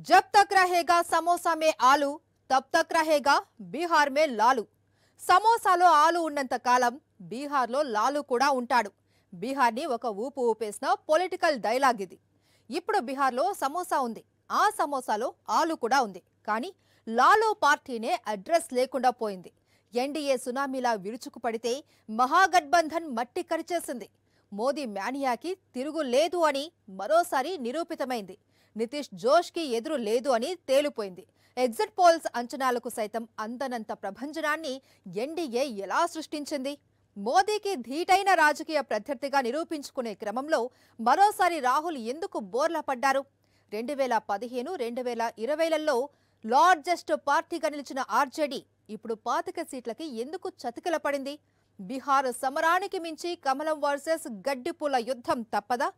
जब तक रहेगा समोसा में आलू तब तक रहेगा బీహార్ में లాలు సమోసాలో ఆలు ఉన్నంత కాలం బీహార్లో లాలు కూడా ఉంటాడు. బీహార్ని ఒక ఊపు ఊపేసిన పొలిటికల్ డైలాగ్ ఇది. ఇప్పుడు బీహార్లో సమోసా ఉంది, ఆ సమోసాలో ఆలు కూడా ఉంది. కానీ లాలు పార్టీనే అడ్రస్ లేకుండా పోయింది. ఎన్డీఏ సునామీలా విరుచుకుపడితే మహాగఠబంధన్ మట్టి కరిచేసింది. మోదీ మ్యానియాకి తిరుగు లేదు అని మరోసారి నిరూపితమైంది. నితీష్ జోష్కి ఎదురు లేదు అని తేలిపోయింది. ఎగ్జిట్ పోల్స్ అంచనాలకు సైతం అందనంత ప్రభంజనాన్ని ఎన్డీఏ ఎలా సృష్టించింది? మోదీకి ధీటైన రాజకీయ ప్రత్యర్థిగా నిరూపించుకునే క్రమంలో మరోసారి రాహుల్ ఎందుకు బోర్లా పడ్డారు? 2015, 2020లలో లార్జెస్ట్ పార్టీగా నిలిచిన ఆర్జేడీ ఇప్పుడు 25 సీట్లకి ఎందుకు చతికిల పడింది? బీహార్ సమరానికి మించి కమలం వర్సెస్ గడ్డిపూల యుద్ధం తప్పదా?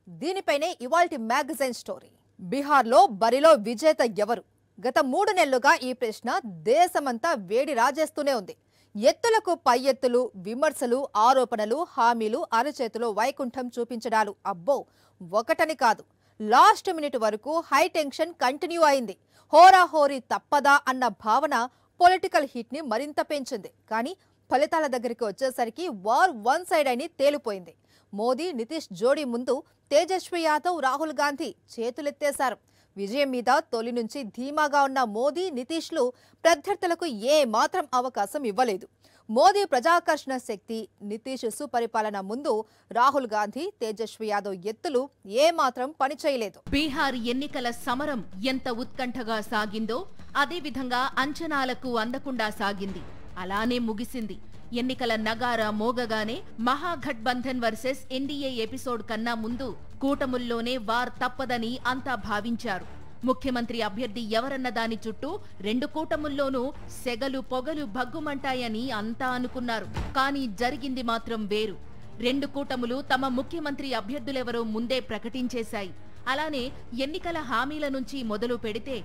దీనిపైనే ఇవాల్టి మ్యాగజైన్ స్టోరీ. బీహార్లో బరిలో విజేత ఎవరు? గత 3 నెలలుగా ఈ ప్రశ్న దేశమంతా వేడి రాజేస్తూనే ఉంది. ఎత్తులకు పై ఎత్తులు, విమర్శలు, ఆరోపణలు, హామీలు, అరచేతులు వైకుంఠం చూపించడాలు అబ్బో ఒకటని కాదు. లాస్ట్ మినిట్ వరకు హై టెన్షన్ కంటిన్యూ అయింది. హోరాహోరీ తప్పదా అన్న భావన పొలిటికల్ హీట్ ని మరింత పెంచింది. కానీ ఫలితాల దగ్గరికి వచ్చేసరికి వార్ వన్ సైడ్ అని తేలిపోయింది. మోదీ నితీష్ జోడీ ముందు తేజస్వి యాదవ్, రాహుల్ గాంధీ చేతులెత్తేశారు. విజయం మీద తొలి నుంచి ధీమాగా ఉన్న మోదీ, నితీష్లు ప్రత్యర్థులకు ఏ మాత్రం అవకాశం ఇవ్వలేదు. మోదీ ప్రజాకర్షణ శక్తి, నితీష్ సుపరిపాలన ముందు రాహుల్ గాంధీ, తేజస్వి యాదవ్ ఎత్తులు ఏ మాత్రం పనిచేయలేదు. బీహార్ ఎన్నికల సమరం ఎంత ఉత్కంఠగా సాగిందో అదే విధంగా అంచనాలకు అందకుండా సాగింది. అలానే ముగిసింది. ఎన్నికల నగారా మోగగానే మహాగఠబంధన్ వర్సెస్ ఎన్డీఏ ఎపిసోడ్ కన్నా ముందు కూటముల్లోనే వార్ తప్పదని అంతా భావించారు. ముఖ్యమంత్రి అభ్యర్థి ఎవరన్న దాని చుట్టూ 2 కూటముల్లోనూ సెగలు పొగలు భగ్గుమంటాయని అంతా అనుకున్నారు. కానీ జరిగింది మాత్రం వేరు. 2 కూటములు తమ ముఖ్యమంత్రి అభ్యర్థులెవరో ముందే ప్రకటించేశాయి. అలానే ఎన్నికల హామీల నుంచి మొదలు పెడితే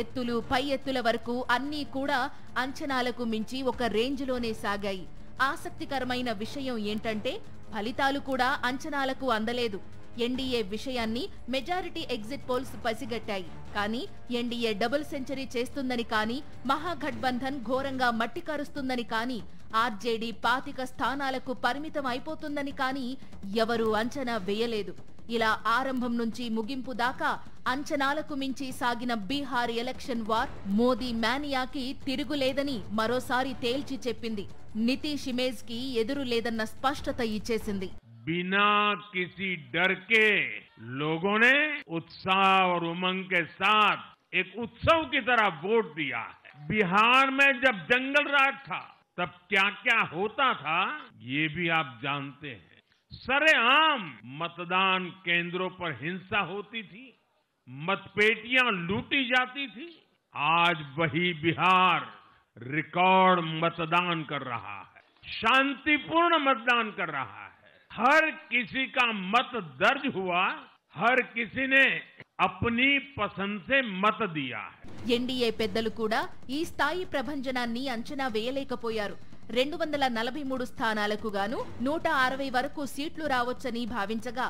ఎత్తులు పై ఎత్తుల వరకు అన్నీ కూడా అంచనాలకు మించి ఒక రేంజ్లోనే సాగాయి. ఆసక్తికరమైన విషయం ఏంటంటే ఫలితాలు కూడా అంచనాలకు అందలేదు. ఎన్డీఏ విషయాన్ని మెజారిటీ ఎగ్జిట్ పోల్స్ పసిగట్టాయి. కానీ ఎన్డీఏ డబుల్ సెంచరీ చేస్తుందని కానీ, మహాగఠబంధన్ ఘోరంగా మట్టి కరుస్తుందని కానీ, ఆర్జేడీ 25 స్థానాలకు పరిమితం అయిపోతుందని కానీ ఎవరూ అంచనా వేయలేదు. ఇలా ఆరంభం నుంచి ముగింపు దాకా అంచనాలకు మించి సాగిన బీహార్ ఎలక్షన్ వార్ మోదీ మ్యానియాకి తిరుగులేదని మరోసారి తేల్చి చెప్పింది. నితీష్ ఇమేజ్ కి ఎదురు లేదన్న స్పష్టత ఇచ్చేసింది. बिना किसी डर के लोगों ने उत्साह और उमंग के साथ एक उत्सव की तरह वोट दिया है। बिहार में जब जंगल राज था तब क्या क्या होता था ये भी आप जानते हैं। सरेआम मतदान केंद्रों पर हिंसा होती थी, मतपेटियां लूटी जाती थी। आज वही बिहार रिकॉर्ड मतदान कर रहा है, शांतिपूर्ण मतदान कर रहा है। हर किसी का मत दर्ज हुआ, हर किसी ने अपनी पसंद से मत दिया है. ఎన్డీఏ పెద్దలు కూడా ఈ స్థాయి ప్రభంజనాన్ని అంచనా వేయలేకపోయారు. 243 స్థానాలకు గాను 160 వరకు సీట్లు రావచ్చని భావించగా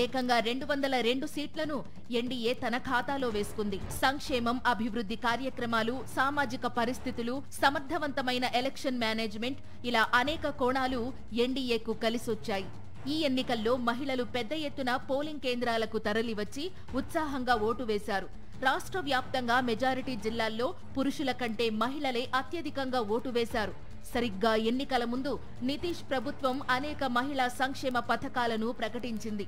ఏకంగా 202 సీట్లను ఎన్డీఏ తన ఖాతాలో వేసుకుంది. సంక్షేమం, అభివృద్ధి కార్యక్రమాలు, సామాజిక పరిస్థితులు, సమర్థవంతమైన ఎలక్షన్ మేనేజ్మెంట్ ఇలా అనేక కోణాలు ఎన్డీఏకు కలిసొచ్చాయి. ఈ ఎన్నికల్లో మహిళలు పెద్ద ఎత్తున పోలింగ్ కేంద్రాలకు తరలివచ్చి ఉత్సాహంగా ఓటు వేశారు. రాష్ట్ర వ్యాప్తంగా మెజారిటీ జిల్లాల్లో పురుషుల కంటే మహిళలే అత్యధికంగా ఓటు వేశారు. సరిగ్గా ఎన్నికల ముందు నితీష్ ప్రభుత్వం అనేక మహిళా సంక్షేమ పథకాలను ప్రకటించింది.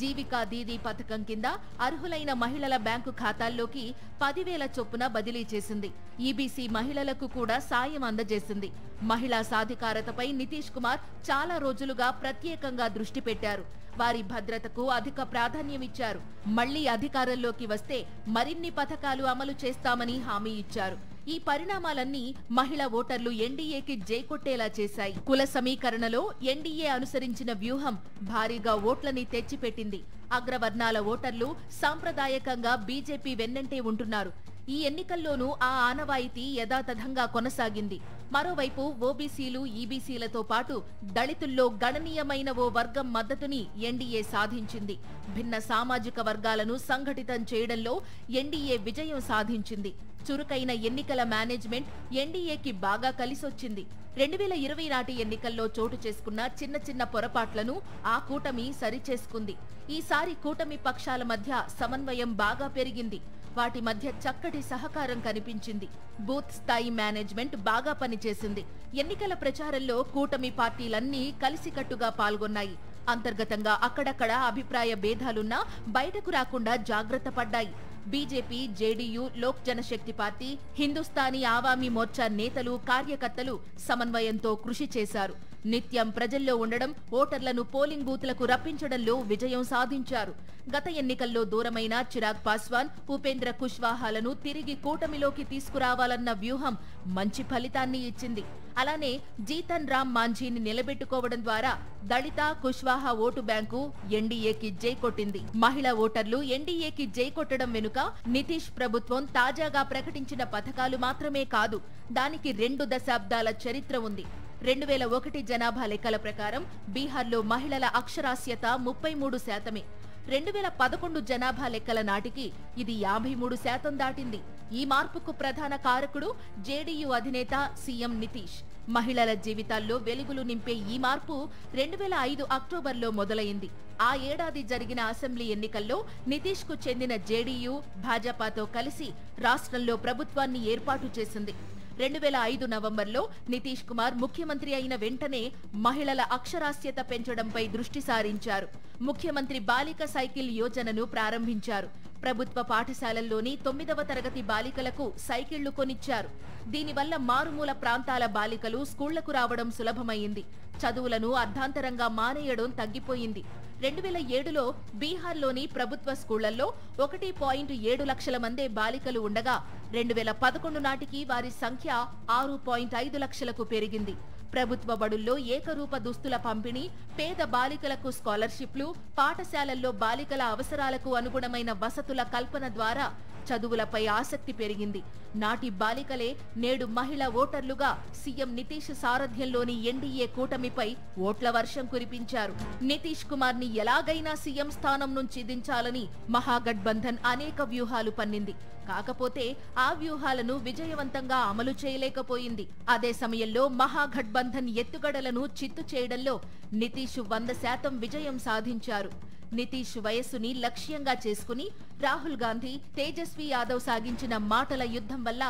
జీవికా దీదీ పథకం కింద అర్హులైన మహిళల బ్యాంకు ఖాతాల్లోకి 10,000 చొప్పున బదిలీ చేసింది. ఈబీసీ మహిళలకు కూడా సాయం అందజేసింది. మహిళా సాధికారతపై నితీష్ కుమార్ చాలా రోజులుగా ప్రత్యేకంగా దృష్టి పెట్టారు. వారి భద్రతకు అధిక ప్రాధాన్యమిచ్చారు. మళ్లీ అధికారంలోకి వస్తే మరిన్ని పథకాలు అమలు చేస్తామని హామీ ఇచ్చారు. ఈ పరిణామాలన్నీ మహిళా ఓటర్లు ఎన్డీఏకి జైకొట్టేలా చేశాయి. కుల సమీకరణలో ఎన్డీఏ అనుసరించిన వ్యూహం భారీగా ఓట్లని తెచ్చిపెట్టింది. అగ్రవర్ణాల ఓటర్లు సాంప్రదాయకంగా బీజేపీ వెన్నంటే ఉంటున్నారు. ఈ ఎన్నికల్లోనూ ఆ ఆనవాయితీ యథాతథంగా కొనసాగింది. మరోవైపు ఓబీసీలు, ఈబీసీలతో పాటు దళితుల్లో గణనీయమైన ఓ వర్గం మద్దతుని ఎన్డీఏ సాధించింది. భిన్న సామాజిక వర్గాలను సంఘటితం చేయడంలో ఎన్డీఏ విజయం సాధించింది. చురుకైన ఎన్నికల మేనేజ్మెంట్ ఎన్డీఏకి బాగా కలిసొచ్చింది. 2020 నాటి ఎన్నికల్లో చోటు చేసుకున్న చిన్న చిన్న పొరపాట్లను ఆ కూటమి సరిచేసుకుంది. ఈసారి కూటమి పక్షాల మధ్య సమన్వయం బాగా పెరిగింది. వాటి మధ్య చక్కటి సహకారం కనిపించింది. బూత్ స్థాయి మేనేజ్మెంట్ బాగా పనిచేసింది. ఎన్నికల ప్రచారంలో కూటమి పార్టీలన్నీ కలిసికట్టుగా పాల్గొన్నాయి. అంతర్గతంగా అక్కడక్కడ అభిప్రాయ భేదాలున్నా బయటకు రాకుండా జాగ్రత్త పడ్డాయి. BJP, JDU, Lok Janshakti party, Hindustani Awami Morcha నేతలు, కార్యకర్తలు సమన్వయంతో కృషి చేశారు. నిత్యం ప్రజల్లో ఉండడం, ఓటర్లను పోలింగ్ బూత్లకు రప్పించడంలో విజయం సాధించారు. గత ఎన్నికల్లో దూరమైన చిరాగ్ పాస్వాన్, ఉపేంద్ర కుష్వాహాలను తిరిగి కూటమిలోకి తీసుకురావాలన్న వ్యూహం మంచి ఫలితాన్ని ఇచ్చింది. అలానే జీతన్ రామ్ మాంఝీని నిలబెట్టుకోవడం ద్వారా దళిత, కుష్వాహా ఓటు బ్యాంకు ఎన్డీఏకి జై కొట్టింది. మహిళా ఓటర్లు ఎన్డీఏకి జై కొట్టడం వెనుక నితీష్ ప్రభుత్వం తాజాగా ప్రకటించిన పథకాలు మాత్రమే కాదు, దానికి 2 దశాబ్దాల చరిత్ర ఉంది. 2001 జనాభా లెక్కల ప్రకారం బీహార్లో మహిళల అక్షరాస్యత 33%. 2011 జనాభా లెక్కల నాటికి ఇది 53% దాటింది. ఈ మార్పుకు ప్రధాన కారకుడు జేడీయూ అధినేత సీఎం నితీష్. మహిళల జీవితాల్లో వెలుగులు నింపే ఈ మార్పు 2005 అక్టోబర్లో మొదలైంది. ఆ ఏడాది జరిగిన అసెంబ్లీ ఎన్నికల్లో నితీష్ కు చెందిన జేడీయూ భాజపాతో కలిసి రాష్ట్రంలో ప్రభుత్వాన్ని ఏర్పాటు చేసింది. 2005 నవంబర్లో నితీష్ కుమార్ ముఖ్యమంత్రి అయిన వెంటనే మహిళల అక్షరాస్యత పెంచడంపై దృష్టి సారించారు. ముఖ్యమంత్రి బాలిక సైకిల్ యోజనను ప్రారంభించారు. ప్రభుత్వ పాఠశాలల్లోని 9వ తరగతి బాలికలకు సైకిళ్లు కొనిచ్చారు. దీనివల్ల మారుమూల ప్రాంతాల బాలికలు స్కూళ్లకు రావడం సులభమైంది. చదువులను అర్ధాంతరంగా మానేయడం తగ్గిపోయింది. 2007లో బీహార్లోని ప్రభుత్వ స్కూళ్లలో 1.7 లక్షల మందే బాలికలు ఉండగా 2011 నాటికి వారి సంఖ్య 6.5 లక్షలకు పెరిగింది. ప్రభుత్వ బడుల్లో ఏకరూప దుస్తుల పంపిణీ, పేద బాలికలకు స్కాలర్షిప్లు, పాఠశాలల్లో బాలికల అవసరాలకు అనుగుణమైన వసతుల కల్పన ద్వారా చదువులపై ఆసక్తి పెరిగింది. నాటి బాలికలే నేడు మహిళా ఓటర్లుగా సీఎం నితీష్ సారథ్యంలోని ఎన్డీఏ కూటమిపై ఓట్ల వర్షం కురిపించారు. నితీష్ కుమార్ ని ఎలాగైనా సీఎం స్థానం నుంచి దించాలని మహాగఠబంధన్ అనేక వ్యూహాలు పన్నింది. కాకపోతే ఆ వ్యూహాలను విజయవంతంగా అమలు చేయలేకపోయింది. అదే సమయంలో మహాగఠబంధన్ ఎత్తుగడలను చిత్తు చేయడంలో నితీష్ 100% విజయం సాధించారు. నితీష్ వయస్సుని లక్ష్యంగా చేసుకుని రాహుల్ గాంధీ, తేజస్వి యాదవ్ సాగించిన మాటల యుద్ధం వల్ల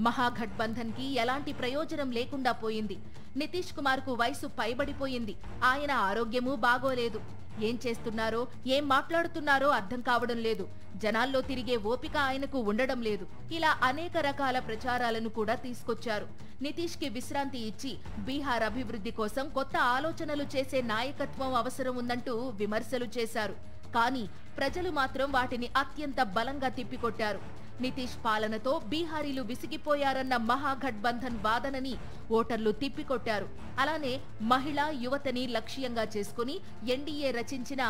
మహాగఠబంధన్ కి ఎలాంటి ప్రయోజనం లేకుండా పోయింది. నితీష్ కుమార్ కు వయసు పైబడిపోయింది. ఆయన ఆరోగ్యమూ బాగోలేదు. ఏం చేస్తున్నారో, ఏం మాట్లాడుతున్నారో అర్థం కావడం లేదు. జనాల్లో తిరిగే ఓపిక ఆయనకు ఉండడం లేదు. ఇలా అనేక రకాల ప్రచారాలను కూడా తీసుకొచ్చారు. నితీష్ కి విశ్రాంతి ఇచ్చి బీహార్ అభివృద్ధి కోసం కొత్త ఆలోచనలు చేసే నాయకత్వం అవసరం ఉందంటూ విమర్శలు చేశారు. కానీ ప్రజలు మాత్రం వాటిని అత్యంత బలంగా తిప్పికొట్టారు. నితీష్ పాలనతో బీహారీలు విసిగిపోయారన్న మహాగఠబంధన్ వాదనని ఓటర్లు తిప్పికొట్టారు. అలానే మహిళా, యువతని లక్ష్యంగా చేసుకుని ఎన్డీఏ రచించిన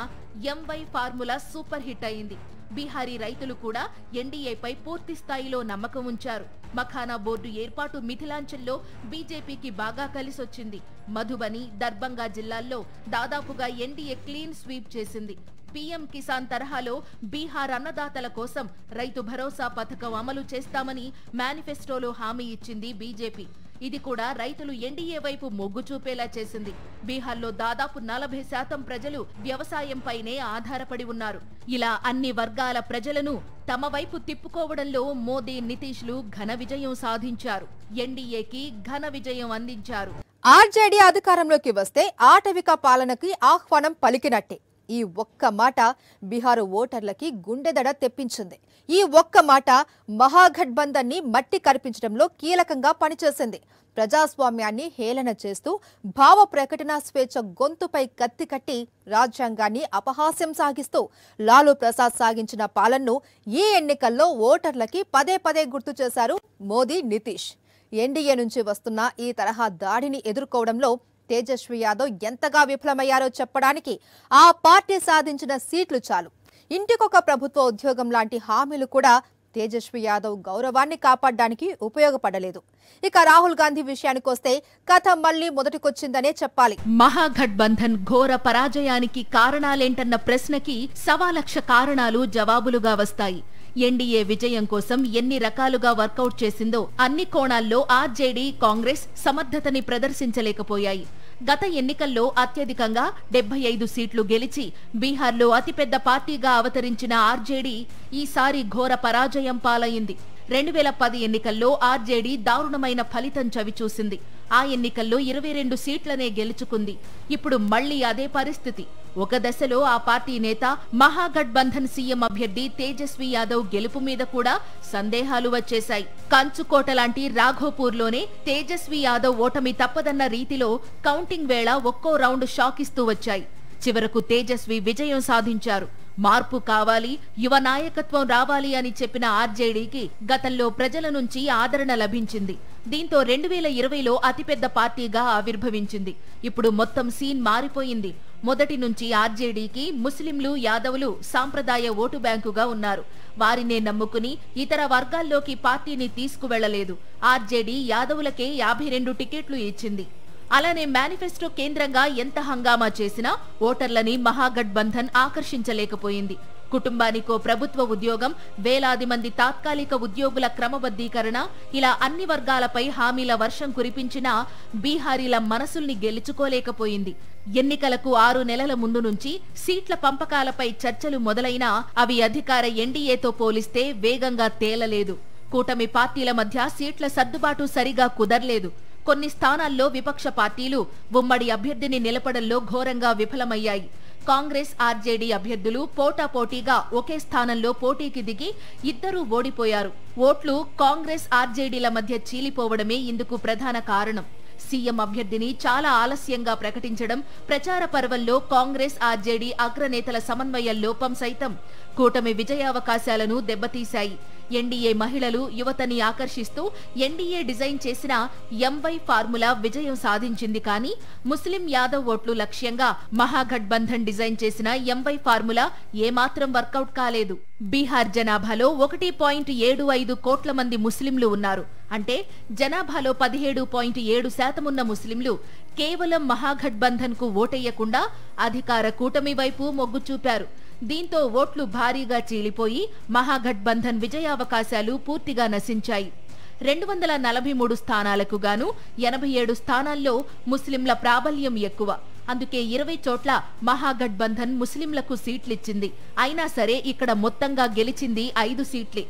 ఎంవై ఫార్ములా సూపర్ హిట్ అయింది. బీహారీ రైతులు కూడా ఎన్డీఏపై పూర్తి స్థాయిలో నమ్మకం ఉంచారు. మఖానా బోర్డు ఏర్పాటు మిథిలాంచల్లో బీజేపీకి బాగా కలిసొచ్చింది. మధుబని, దర్భంగా జిల్లాల్లో దాదాపుగా ఎన్డీఏ క్లీన్ స్వీప్ చేసింది. పీఎం కిసాన్ తరహాలో బీహార్ అన్నదాతల కోసం రైతు భరోసా పథకం అమలు చేస్తామని మేనిఫెస్టోలో హామీ ఇచ్చింది బీజేపీ. ఇది కూడా రైతులు ఎన్డీఏ వైపు మొగ్గు చూపేలా చేసింది. బీహార్లో దాదాపు 40% ప్రజలు వ్యవసాయంపైనే ఆధారపడి ఉన్నారు. ఇలా అన్ని వర్గాల ప్రజలను తమ వైపు తిప్పుకోవడంలో మోదీ, నితీష్లు ఘన విజయం సాధించారు. ఎన్డీఏకి ఘన విజయం అందించారు. ఆర్జేడీ అధికారంలోకి వస్తే ఆటవిక పాలనకి ఆహ్వానం పలికినట్టే. ఈ ఒక్క మాట బీహార్ ఓటర్లకి గుండెదడ తెప్పించింది. ఈ ఒక్క మాట మహాగఠబంధన్ ని మట్టి కరిపించడంలో కీలకంగా పనిచేసింది. ప్రజాస్వామ్యాన్ని హేళన చేస్తూ భావ ప్రకటన స్వేచ్ఛ గొంతుపై కత్తి కట్టి రాజ్యాంగాన్ని అపహాస్యం సాగిస్తూ లాలూ ప్రసాద్ సాగించిన పాలనను ఈ ఎన్నికల్లో ఓటర్లకి పదే పదే గుర్తు చేశారు మోదీ, నితీష్. ఎన్డీఏ నుంచి వస్తున్న ఈ తరహా దాడిని ఎదుర్కోవడంలో తేజస్వి యాదవ్ ఎంతగా విఫలమయ్యారో చెప్పడానికి ఆ పార్టీ సాధించిన సీట్లు చాలు. ఇంటికొక ప్రభుత్వ ఉద్యోగం లాంటి హామీలు కూడా తేజస్వి యాదవ్ గౌరవాన్ని కాపాడడానికి ఉపయోగపడలేదు. ఇక రాహుల్ గాంధీ విషయానికొస్తే కథ మళ్లీ మొదటికొచ్చిందనే చెప్పాలి. మహాగఠబంధన్ ఘోర పరాజయానికి కారణాలేంటన్న ప్రశ్నకి 1,00,000 కారణాలు జవాబులుగా వస్తాయి. ఎన్డీఏ విజయం కోసం ఎన్ని రకాలుగా వర్కౌట్ చేసిందో అన్ని కోణాల్లో ఆర్జేడీ, కాంగ్రెస్ సమర్థతని ప్రదర్శించలేకపోయాయి. గత ఎన్నికల్లో అత్యధికంగా 75 సీట్లు గెలిచి బీహార్లో అతిపెద్ద పార్టీగా అవతరించిన ఆర్జేడీ ఈసారి ఘోర పరాజయం పాలైంది. 2010 ఎన్నికల్లో ఆర్జేడీ దారుణమైన ఫలితం చవిచూసింది. ఆ ఎన్నికల్లో 22 సీట్లనే గెలుచుకుంది. ఇప్పుడు మళ్లీ అదే పరిస్థితి. ఒక దశలో ఆ పార్టీ నేత మహాగఠబంధన్ సీఎం అభ్యర్థి తేజస్వి యాదవ్ గెలుపు మీద కూడా సందేహాలు వచ్చేశాయి. కంచుకోట లాంటి రాఘోపూర్లోనే తేజస్వి యాదవ్ ఓటమి తప్పదన్న రీతిలో కౌంటింగ్ వేళ ఒక్కో రౌండ్ షాక్ ఇస్తూ వచ్చాయి. చివరకు తేజస్వి విజయం సాధించారు. మార్పు కావాలి, యువ నాయకత్వం రావాలి అని చెప్పిన ఆర్జేడీకి గతంలో ప్రజల నుంచి ఆదరణ లభించింది. దీంతో 2020లో అతిపెద్ద పార్టీగా ఆవిర్భవించింది. ఇప్పుడు మొత్తం సీన్ మారిపోయింది. మొదటి నుంచి ఆర్జేడీకి ముస్లింలు, యాదవులు సాంప్రదాయ ఓటు బ్యాంకుగా ఉన్నారు. వారినే నమ్ముకుని ఇతర వర్గాల్లోకి పార్టీని తీసుకువెళ్లలేదు. ఆర్జేడీ యాదవులకే 52 టికెట్లు ఇచ్చింది. అలానే మేనిఫెస్టో కేంద్రంగా ఎంత హంగామా చేసినా ఓటర్లని మహాగఠబంధన్ ఆకర్షించలేకపోయింది. కుటుంబానికో ప్రభుత్వ ఉద్యోగం, వేలాది మంది తాత్కాలిక ఉద్యోగుల క్రమబద్ధీకరణ, ఇలా అన్ని వర్గాలపై హామీల వర్షం కురిపించినా బీహారీల మనసుల్ని గెలుచుకోలేకపోయింది. ఎన్నికలకు 6 నెలల ముందు నుంచి సీట్ల పంపకాలపై చర్చలు మొదలైనా అవి అధికార ఎన్డీఏతో పోలిస్తే వేగంగా తేలలేదు. కూటమి పార్టీల మధ్య సీట్ల సర్దుబాటు సరిగా కుదర్లేదు. కొన్ని స్థానాల్లో విపక్ష పార్టీలు ఉమ్మడి అభ్యర్థిని నిలపడంలో ఘోరంగా విఫలమయ్యాయి. కాంగ్రెస్, ఆర్జేడీ అభ్యర్థులు పోటాపోటీగా ఒకే స్థానంలో పోటీకి దిగి ఇద్దరూ ఓడిపోయారు. ఓట్లు కాంగ్రెస్, ఆర్జేడీల మధ్య చీలిపోవడమే ఇందుకు ప్రధాన కారణం. సీఎం అభ్యర్థిని చాలా ఆలస్యంగా ప్రకటించడం, ప్రచార పర్వంలో కాంగ్రెస్, ఆర్జేడీ అగ్రనేతల సమన్వయ లోపం సైతం కూటమి విజయావకాశాలను దెబ్బతీశాయి. ఎన్డీఏ మహిళలు, యువతని ఆకర్షిస్తూ ఎన్డీఏ డిజైన్ చేసిన ఎంవై ఫార్ములా విజయం సాధించింది. కానీ ముస్లిం, యాదవ్ ఓట్లు లక్ష్యంగా మహాగఠబంధన్ డిజైన్ చేసిన ఎంవై ఫార్ములా ఏమాత్రం వర్కౌట్ కాలేదు. బీహార్ జనాభాలో 1.75 కోట్ల మంది ముస్లింలు ఉన్నారు. అంటే జనాభాలో 17.7% ఉన్న ముస్లింలు కేవలం మహాగఠబంధన్ కు ఓటెయ్యకుండా అధికార కూటమి వైపు మొగ్గు చూపారు. దీంతో ఓట్లు భారీగా చీలిపోయి మహాగఠబంధన్ విజయావకాశాలు పూర్తిగా నశించాయి. 243 స్థానాలకు గాను 87 స్థానాల్లో ముస్లింల ప్రాబల్యం ఎక్కువ. అందుకే 20 చోట్ల మహాగఠబంధన్ ముస్లింలకు సీట్లిచ్చింది. అయినా సరే ఇక్కడ మొత్తంగా గెలిచింది 5 సీట్లే.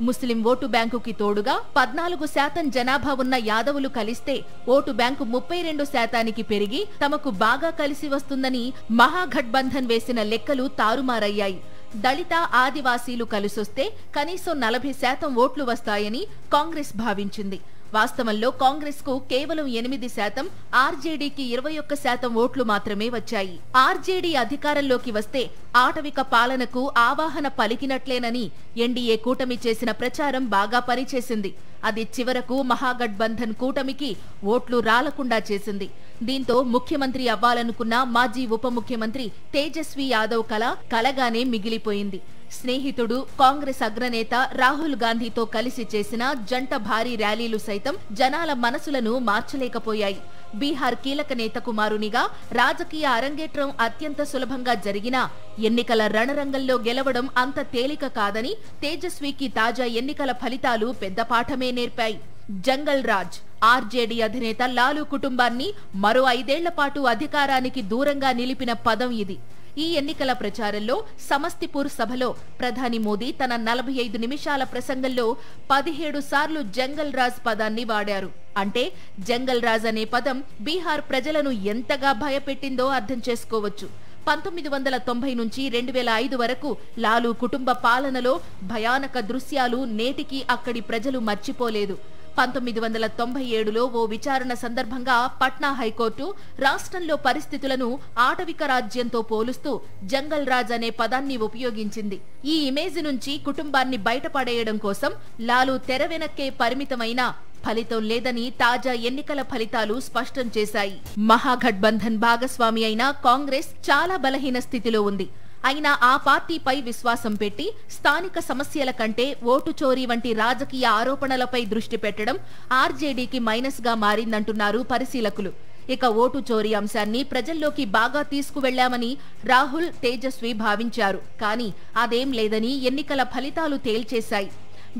ముస్లిం ఓటు బ్యాంకుకి తోడుగా 14% జనాభా ఉన్న యాదవులు కలిస్తే ఓటు బ్యాంకు 32%కి పెరిగి తమకు బాగా కలిసి వస్తుందని మహాగఠబంధన్ వేసిన లెక్కలు తారుమారయ్యాయి. దళిత, ఆదివాసీలు కలిసొస్తే కనీసం 40% ఓట్లు వస్తాయని కాంగ్రెస్ భావించింది. వాస్తవంలో కాంగ్రెస్ కు కేవలం 8%, ఆర్జేడీకి 21% ఓట్లు మాత్రమే వచ్చాయి. ఆర్జేడీ అధికారంలోకి వస్తే ఆటవిక పాలనకు ఆవాహన పలికినట్లేనని ఎన్డీఏ కూటమి చేసిన ప్రచారం బాగా పనిచేసింది. అది చివరకు మహాగఠబంధన్ కూటమికి ఓట్లు రాలకుండా చేసింది. దీంతో ముఖ్యమంత్రి అవ్వాలనుకున్న మాజీ ఉప ముఖ్యమంత్రి తేజస్వి యాదవ్ కలగానే మిగిలిపోయింది. స్నేహితుడు, కాంగ్రెస్ అగ్రనేత రాహుల్ గాంధీతో కలిసి చేసిన జంట భారీ ర్యాలీలు సైతం జనాల మనసులను మార్చలేకపోయాయి. బీహార్ కీలక నేత కుమారునిగా రాజకీయ అరంగేట్రం అత్యంత సులభంగా జరిగినా ఎన్నికల రణరంగంలో గెలవడం అంత తేలిక కాదని తేజస్వికి తాజా ఎన్నికల ఫలితాలు పెద్ద పాఠమే నేర్పాయి. జంగల్ రాజ్, ఆర్జేడీ అధినేత లాలూ కుటుంబాన్ని మరో 5 ఏళ్ల పాటు అధికారానికి దూరంగా నిలిపిన పదం ఇది. ఈ ఎన్నికల ప్రచారంలో సమస్తిపూర్ సభలో ప్రధాని మోదీ తన 45 నిమిషాల ప్రసంగంలో 17 సార్లు జంగల్ రాజ్ పదాన్ని వాడారు. అంటే జంగల్ రాజ్ అనే పదం బీహార్ ప్రజలను ఎంతగా భయపెట్టిందో అర్థం చేసుకోవచ్చు. 1990 నుంచి 2005 వరకు లాలూ కుటుంబ పాలనలో భయానక దృశ్యాలు నేటికి అక్కడి ప్రజలు మర్చిపోలేదు. 1997లో ఓ విచారణ సందర్భంగా పట్నా హైకోర్టు రాష్ట్రంలో పరిస్థితులను ఆటవిక రాజ్యంతో పోలుస్తూ జంగల్ రాజ్ అనే పదాన్ని ఉపయోగించింది. ఈ ఇమేజ్ నుంచి కుటుంబాన్ని బయటపడేయడం కోసం లాలూ తెర వెనక్కే పరిమితమైన ఫలితం లేదని తాజా ఎన్నికల ఫలితాలు స్పష్టం చేశాయి. మహాగఠబంధన్ భాగస్వామి అయిన కాంగ్రెస్ చాలా బలహీన స్థితిలో ఉంది. అయినా ఆ పార్టీపై విశ్వాసం పెట్టి స్థానిక సమస్యల కంటే ఓటు చోరీ వంటి రాజకీయ ఆరోపణలపై దృష్టి పెట్టడం ఆర్జేడీకి మైనస్గా మారిందంటున్నారు పరిశీలకులు. ఇక ఓటు చోరీ అంశాన్ని ప్రజల్లోకి బాగా తీసుకువెళ్లామని రాహుల్, తేజస్వి భావించారు. కానీ అదేం లేదని ఎన్నికల ఫలితాలు తేల్చేశాయి.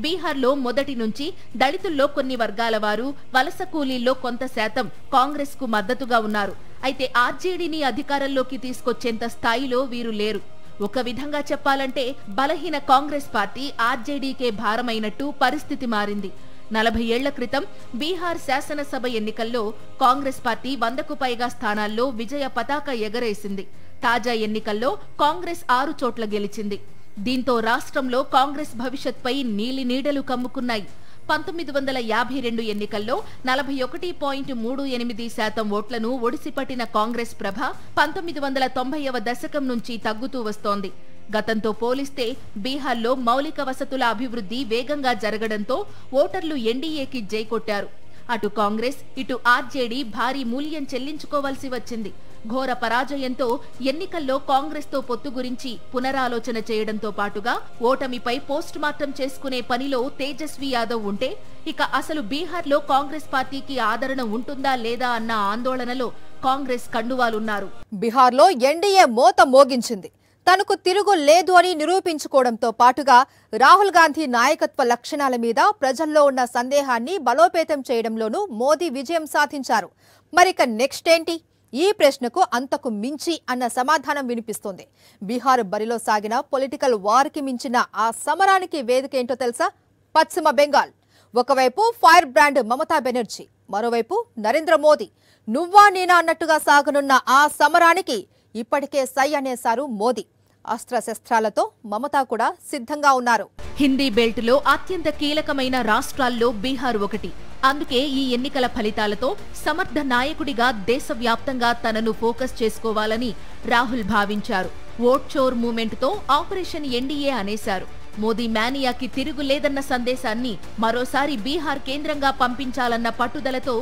బీహార్లో మొదటి నుంచి దళితుల్లో కొన్ని వర్గాల వారు, వలస కూలీల్లో కొంత శాతం కాంగ్రెస్ కు మద్దతుగా ఉన్నారు. అయితే ఆర్జేడీని అధికారంలోకి తీసుకొచ్చేంత స్థాయిలో వీరు లేరు. ఒక విధంగా చెప్పాలంటే బలహీన కాంగ్రెస్ పార్టీ ఆర్జేడీకే భారమైనట్టు పరిస్థితి మారింది. 40 ఏళ్ల క్రితం బీహార్ శాసనసభ ఎన్నికల్లో కాంగ్రెస్ పార్టీ 100కు పైగా స్థానాల్లో విజయ పతాక ఎగరేసింది. తాజా ఎన్నికల్లో కాంగ్రెస్ 6 చోట్ల గెలిచింది. దీంతో రాష్ట్రంలో కాంగ్రెస్ భవిష్యత్పై నీలి నీడలు కమ్ముకున్నాయి. 1952 ఎన్నికల్లో 41.38% ఓట్లను ఒడిసిపట్టిన కాంగ్రెస్ ప్రభ 1990వ దశకం నుంచి తగ్గుతూ వస్తోంది. గతంతో పోలిస్తే బీహార్లో మౌలిక వసతుల అభివృద్ధి వేగంగా జరగడంతో ఓటర్లు ఎన్డీఏకి జై కొట్టారు. అటు కాంగ్రెస్, ఇటు ఆర్జేడీ భారీ మూల్యం చెల్లించుకోవాల్సి వచ్చింది. ఘోర పరాజయంతో ఎన్నికల్లో కాంగ్రెస్తో పొత్తు గురించి పునరాలోచన చేయడంతో పాటుగా ఓటమిపై పోస్ట్ మార్టం చేసుకునే పనిలో తేజస్వి యాదవ్ ఉంటే, ఇక అసలు బీహార్లో కాంగ్రెస్ పార్టీకి ఆదరణ ఉంటుందా లేదా అన్న ఆందోళనలో కాంగ్రెస్ కండువాలున్నారు. బీహార్లో ఎన్డీఏ మోత మోగించింది. తనకు తిరుగు లేదు అని నిరూపించుకోవడంతో పాటుగా రాహుల్ గాంధీ నాయకత్వ లక్షణాల మీద ప్రజల్లో ఉన్న సందేహాన్ని బలోపేతం చేయడంలోనూ మోదీ విజయం సాధించారు. మరిక నెక్స్ట్ ఏంటి? ఈ ప్రశ్నకు అంతకు మించి అన్న సమాధానం వినిపిస్తోంది. బీహార్ బరిలో సాగిన పొలిటికల్ వార్కి మించిన ఆ సమరానికి వేదిక ఏంటో తెలుసా? పశ్చిమ బెంగాల్. ఒకవైపు ఫైర్ బ్రాండ్ మమతా బెనర్జీ, మరోవైపు నరేంద్ర మోదీ. నువ్వా నేనా అన్నట్టుగా సాగనున్న ఆ సమరానికి ఇప్పటికే సై అనేశారు మోదీ. అస్త్రశస్త్రాలతో మమతా కూడా సిద్ధంగా ఉన్నారు. హిందీ బెల్ట్లో అత్యంత కీలకమైన రాష్ట్రాల్లో బీహార్ ఒకటి. అందుకే ఈ ఎన్నికల ఫలితాలతో సమర్థ నాయకుడిగా దేశవ్యాప్తంగా తనను ఫోకస్ చేసుకోవాలని రాహుల్ భావించారు. ఓట్ చోర్ మూమెంట్తో ఆపరేషన్ ఎన్డీఏ అనేశారు. మోదీ మేనియాకి తిరుగులేదన్న సందేశాన్ని మరోసారి బీహార్ కేంద్రంగా పంపించాలన్న పట్టుదలతో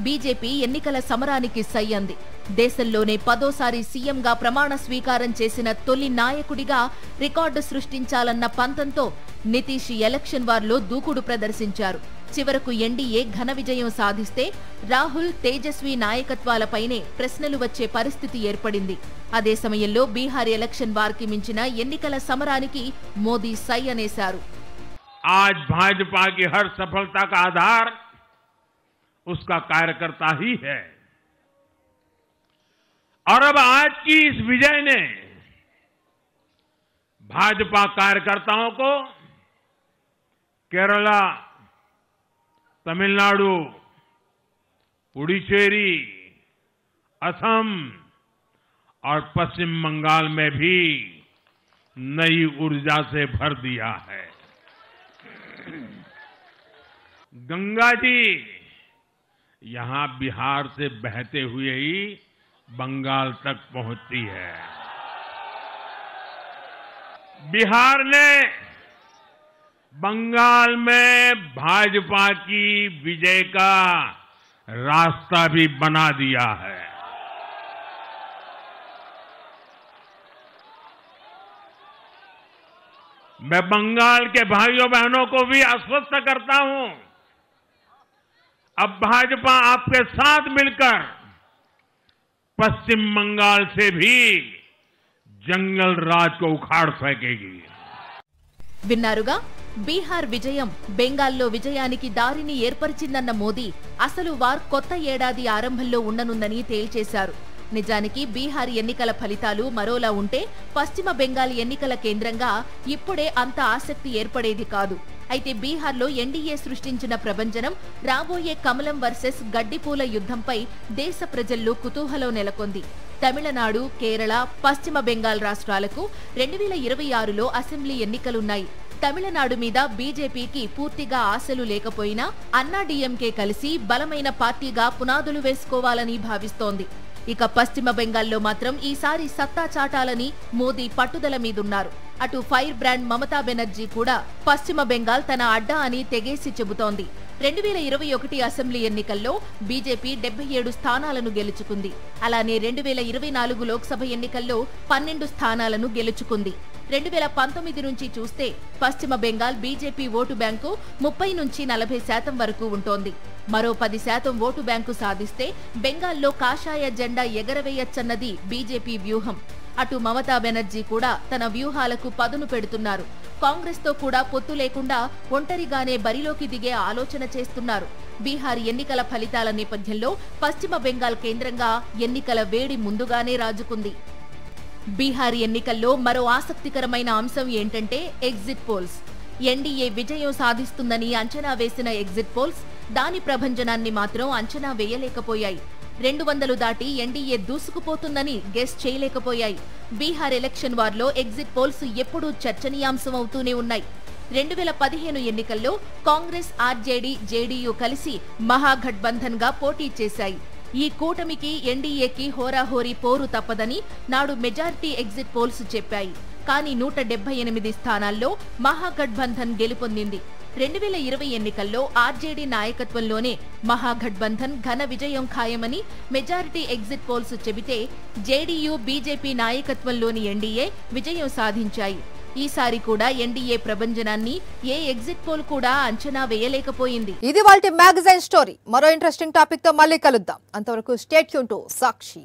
బీజేపీ ఎన్నికల సమరానికి సై అంది. దేశంలోనే 10వ సీఎంగా ప్రమాణ స్వీకారం చేసిన తొలి నాయకుడిగా రికార్డు సృష్టించాలన్న పంతంతో నితీష్ ఎలక్షన్ వార్లో దూకుడు ప్రదర్శించారు. చివరకు ఎన్డీఏ ఘన విజయం సాధిస్తే రాహుల్, తేజస్వి నాయకత్వాలపైనే ప్రశ్నలు వచ్చే పరిస్థితి ఏర్పడింది. అదే సమయంలో బీహార్ ఎలక్షన్ వార్కి మించిన ఎన్నికల సమరానికి మోదీ సై అనేశారు. आज भाजपा की हर सफलता का आधार उसका कार्यकर्ता ही है और अब आज की इस विजय ने भाजपा कार्यकर्ताओं को केरला, तमिलनाडु, पुडुचेरी, असम और पश्चिम बंगाल में भी नई ऊर्जा से भर दिया है. गंगा जी यहां बिहार से बहते हुए ही बंगाल तक पहुंचती है. बिहार ने बंगाल में भाजपा की विजय का रास्ता भी बना दिया है. मैं बंगाल के भाइयों बहनों को भी आश्वस्त करता हूं, अब भाजपा आपके साथ मिलकर पश्चिम बंगाल से भी जंगल राज को उखाड़ फेंकेगी. విన్నారుగా, బీహార్ విజయం బెంగాల్లో విజయానికి దారిని ఏర్పరిచిందన్న మోదీ అసలు వార్ కొత్త ఏడాది ఆరంభంలో ఉండనుందని తేల్చేశారు. నిజానికి బీహార్ ఎన్నికల ఫలితాలు మరోలా ఉంటే పశ్చిమ బెంగాల్ ఎన్నికల కేంద్రంగా ఇప్పుడే అంత ఆసక్తి ఏర్పడేది కాదు. అయితే బీహార్లో ఎన్డీఏ సృష్టించిన ప్రభంజనం, రాబోయే కమలం వర్సెస్ గడ్డిపూల యుద్ధంపై దేశ ప్రజల్లో కుతూహలం నెలకొంది. తమిళనాడు, కేరళ, పశ్చిమ బెంగాల్ రాష్ట్రాలకు 2026లో అసెంబ్లీ ఎన్నికలున్నాయి. తమిళనాడు మీద బీజేపీకి పూర్తిగా ఆశలు లేకపోయినా అన్నాడీఎంకే కలిసి బలమైన పార్టీగా పునాదులు వేసుకోవాలని భావిస్తోంది. ఇక పశ్చిమ బెంగాల్లో మాత్రం ఈసారి సత్తా చాటాలని మోదీ పట్టుదల మీదున్నారు. అటు ఫైర్ బ్రాండ్ మమతా బెనర్జీ కూడా పశ్చిమ బెంగాల్ తన అడ్డా అని తెగేసి చెబుతోంది. 2021 అసెంబ్లీ ఎన్నికల్లో బీజేపీ 77 స్థానాలను గెలుచుకుంది. అలానే 2024 లోక్సభ ఎన్నికల్లో 12 స్థానాలను గెలుచుకుంది. 2019 నుంచి చూస్తే పశ్చిమ బెంగాల్ బీజేపీ ఓటు బ్యాంకు 30 నుంచి 40% వరకు ఉంటోంది. మరో 10% ఓటు బ్యాంకు సాధిస్తే బెంగాల్లో కాషాయ జెండా ఎగరవేయచ్చన్నది బీజేపీ వ్యూహం. అటు మమతా బెనర్జీ కూడా తన వ్యూహాలకు పదును పెడుతున్నారు. కాంగ్రెస్ తో కూడా పొత్తు లేకుండా ఒంటరిగానే బరిలోకి దిగే ఆలోచన చేస్తున్నారు. బీహార్ ఎన్నికల ఫలితాల నేపథ్యంలో పశ్చిమ బెంగాల్ కేంద్రంగా ఎన్నికల వేడి ముందుగానే రాజుకుంది. బీహార్ ఎన్నికల్లో మరో ఆసక్తికరమైన అంశం ఏంటంటే ఎగ్జిట్ పోల్స్. ఎన్డీఏ విజయం సాధిస్తుందని అంచనా వేసిన ఎగ్జిట్ పోల్స్ దాని ప్రభంజనాన్ని మాత్రం అంచనా వేయలేకపోయాయి. 200 దాటి ఎన్డీఏ దూసుకుపోతుందని గెస్ చేయలేకపోయాయి. బీహార్ ఎలక్షన్ వార్లో ఎగ్జిట్ పోల్స్ ఎప్పుడూ చర్చనీయాంశం అవుతూనే ఉన్నాయి. 2015 ఎన్నికల్లో కాంగ్రెస్, ఆర్జేడీ, జేడీయూ కలిసి మహాగఠబంధన్ గా పోటీ చేశాయి. ఈ కూటమికి ఎన్డీఏకి హోరాహోరీ పోరు తప్పదని నాడు మెజారిటీ ఎగ్జిట్ పోల్స్ చెప్పాయి. కానీ 178 స్థానాల్లో మహాగఠబంధన్ గెలుపొందింది. 2020 ఎన్నికల్లో ఆర్జేడీ నాయకత్వంలోనే మహాగఠబంధన్ ఘన విజయం ఖాయమని మెజారిటీ ఎగ్జిట్ పోల్స్ చెబితే జేడీయూ, బీజేపీ నాయకత్వంలోని ఎన్డీఏ విజయం సాధించాయి. ఈసారి కూడా ఎన్డీఏ ప్రభంజనాన్ని ఏ ఎగ్జిట్ పోల్ కూడా అంచనా వేయలేకపోయింది. ఇది వాల్టి మ్యాగజైన్ స్టోరీ. మరో ఇంట్రెస్టింగ్ టాపిక్ తో మళ్ళీ కలుద్దాం. అంతవరకు స్టే ట్యూన్ టు సాక్షి.